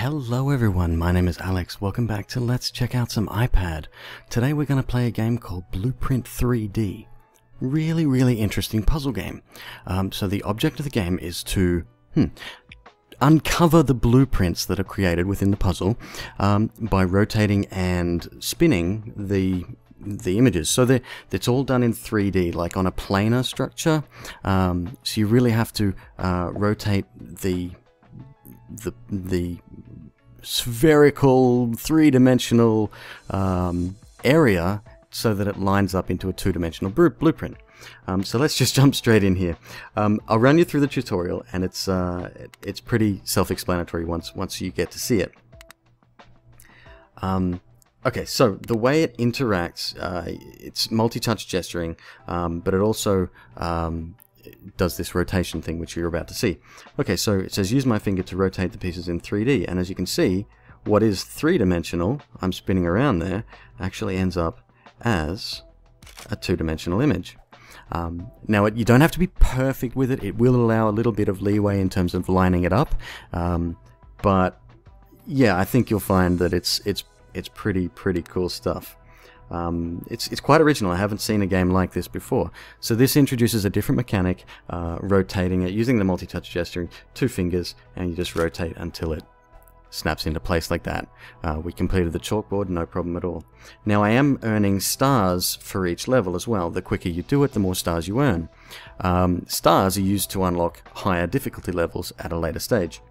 Hello everyone, my name is Alex. Welcome back to Let's Check Out Some iPad. Today we're going to play a game called Blueprint 3D. Really interesting puzzle game. So the object of the game is to uncover the blueprints that are created within the puzzle by rotating and spinning the images. So it's all done in 3D, like on a planar structure. So you really have to rotate the spherical three-dimensional area so that it lines up into a two-dimensional blueprint. So let's just jump straight in here. I'll run you through the tutorial, and it's pretty self-explanatory once you get to see it. Okay, so the way it interacts, it's multi-touch gesturing, but it also does this rotation thing which you're about to see. Okay, so it says use my finger to rotate the pieces in 3D, and as you can see, what is three-dimensional, I'm spinning around there, actually ends up as a two-dimensional image. Now you don't have to be perfect with it. It will allow a little bit of leeway in terms of lining it up, but yeah, I think you'll find that it's pretty cool stuff. It's quite original. I haven't seen a game like this before. So this introduces a different mechanic, rotating it using the multi-touch gesturing, two fingers, and you just rotate until it snaps into place like that. We completed the chalkboard, no problem at all. Now I am earning stars for each level as well. The quicker you do it, the more stars you earn. Stars are used to unlock higher difficulty levels at a later stage.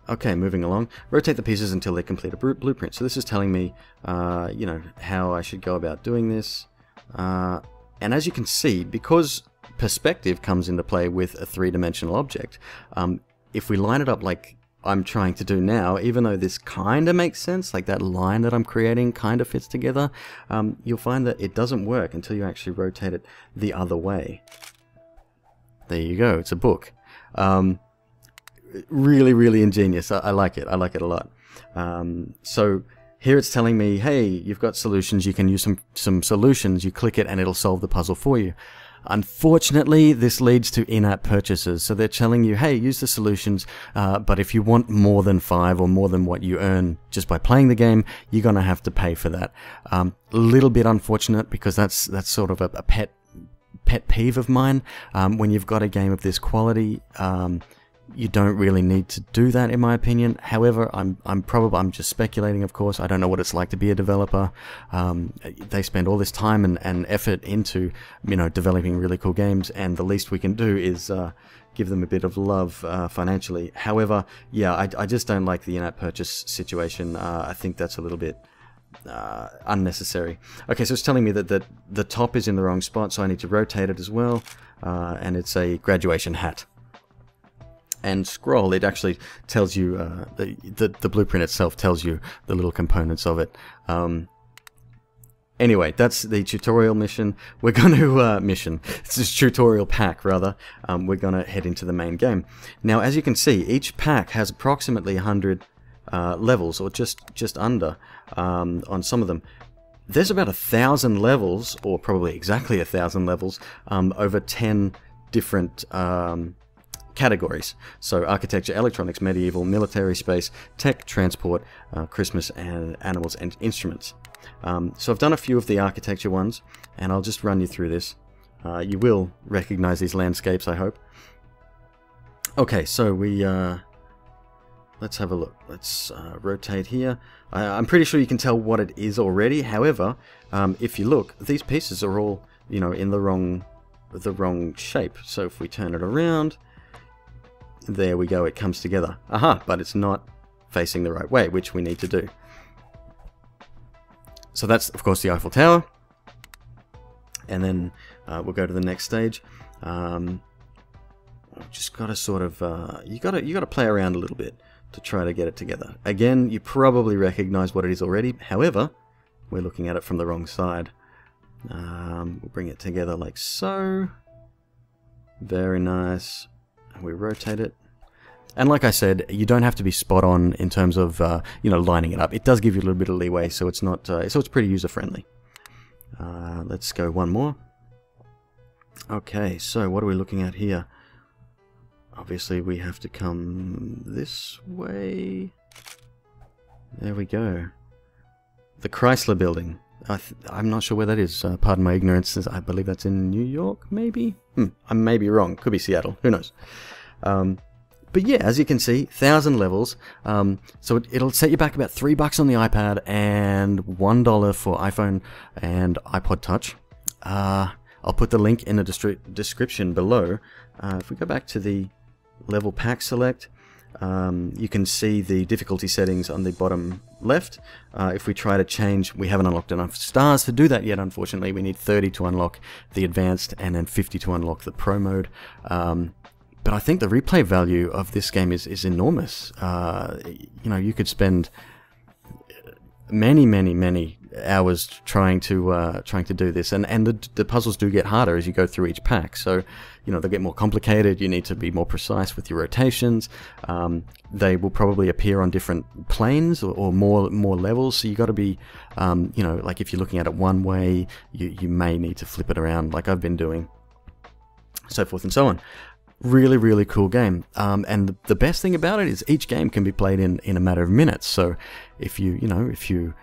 Okay, moving along. Rotate the pieces until they complete a blueprint. So this is telling me, you know, how I should go about doing this. And as you can see, because perspective comes into play with a three-dimensional object, if we line it up like I'm trying to do now, even though this kind of makes sense, like that line that I'm creating kind of fits together, you'll find that it doesn't work until you actually rotate it the other way. There you go, it's a book. Really ingenious. I like it. I like it a lot. So here it's telling me, hey, you've got solutions. You can use some solutions. You click it and it'll solve the puzzle for you. Unfortunately, this leads to in-app purchases. So they're telling you, hey, use the solutions, but if you want more than 5 or more than what you earn just by playing the game, you're going to have to pay for that. A little bit unfortunate, because that's sort of a pet peeve of mine. When you've got a game of this quality, you don't really need to do that, in my opinion. However, I'm just speculating, of course. I don't know what it's like to be a developer. They spend all this time and effort into, you know, developing really cool games, and the least we can do is give them a bit of love financially. However, yeah, I just don't like the in-app purchase situation. I think that's a little bit unnecessary. Okay, so it's telling me that the top is in the wrong spot, so I need to rotate it as well, and it's a graduation hat. And scroll, it actually tells you, the blueprint itself tells you the little components of it. Anyway, that's the tutorial mission. We're going to, it's this tutorial pack, rather. We're going to head into the main game. Now, as you can see, each pack has approximately 100 levels, or just under, on some of them. There's about 1,000 levels, or probably exactly 1,000 levels, over 10 different categories. So architecture, electronics, medieval, military, space, tech, transport, Christmas, and animals and instruments. So I've done a few of the architecture ones, and I'll just run you through this. You will recognize these landscapes, I hope. Okay, so let's have a look. Let's rotate here. I'm pretty sure you can tell what it is already. However, if you look, these pieces are all, you know, in the wrong shape. So if we turn it around, there we go, it comes together. Aha, but it's not facing the right way, which we need to do. So that's, of course, the Eiffel Tower. And then we'll go to the next stage. Just got to sort of, you got to play around a little bit to try to get it together. Again, you probably recognize what it is already. However, we're looking at it from the wrong side. We'll bring it together like so. Very nice. We rotate it, and like I said, you don't have to be spot on in terms of you know, lining it up. It does give you a little bit of leeway, so it's not so it's pretty user friendly. Let's go one more. Okay, so what are we looking at here? obviously we have to come this way. There we go. The Chrysler Building. I'm not sure where that is. Pardon my ignorance. I believe that's in New York, maybe? I may be wrong. Could be Seattle. Who knows? But yeah, as you can see, 1,000 levels. So it'll set you back about $3 on the iPad and $1 for iPhone and iPod Touch. I'll put the link in the description below. If we go back to the level pack select, you can see the difficulty settings on the bottom left. If we try to change, we haven't unlocked enough stars to do that yet, unfortunately. We need 30 to unlock the advanced and then 50 to unlock the pro mode. But I think the replay value of this game is enormous. You know, you could spend many hours trying to do this, and the puzzles do get harder as you go through each pack. So, you know, they get more complicated. You need to be more precise with your rotations. They will probably appear on different planes or more levels. So you got to be, you know, like if you're looking at it one way, you may need to flip it around, like I've been doing, so forth and so on. Really cool game. And the best thing about it is each game can be played in a matter of minutes. So if you're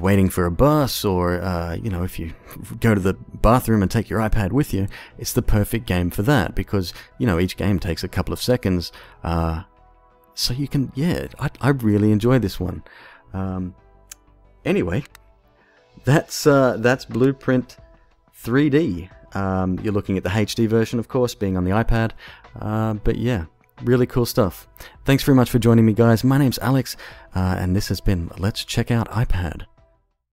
waiting for a bus, or you know, if you go to the bathroom and take your iPad with you, it's the perfect game for that, because, you know, each game takes a couple of seconds. So you can, yeah, I really enjoy this one. Anyway, that's Blueprint 3D. You're looking at the HD version, of course, being on the iPad. But yeah, really cool stuff. Thanks very much for joining me, guys. My name's Alex, and this has been Let's Check Out iPad.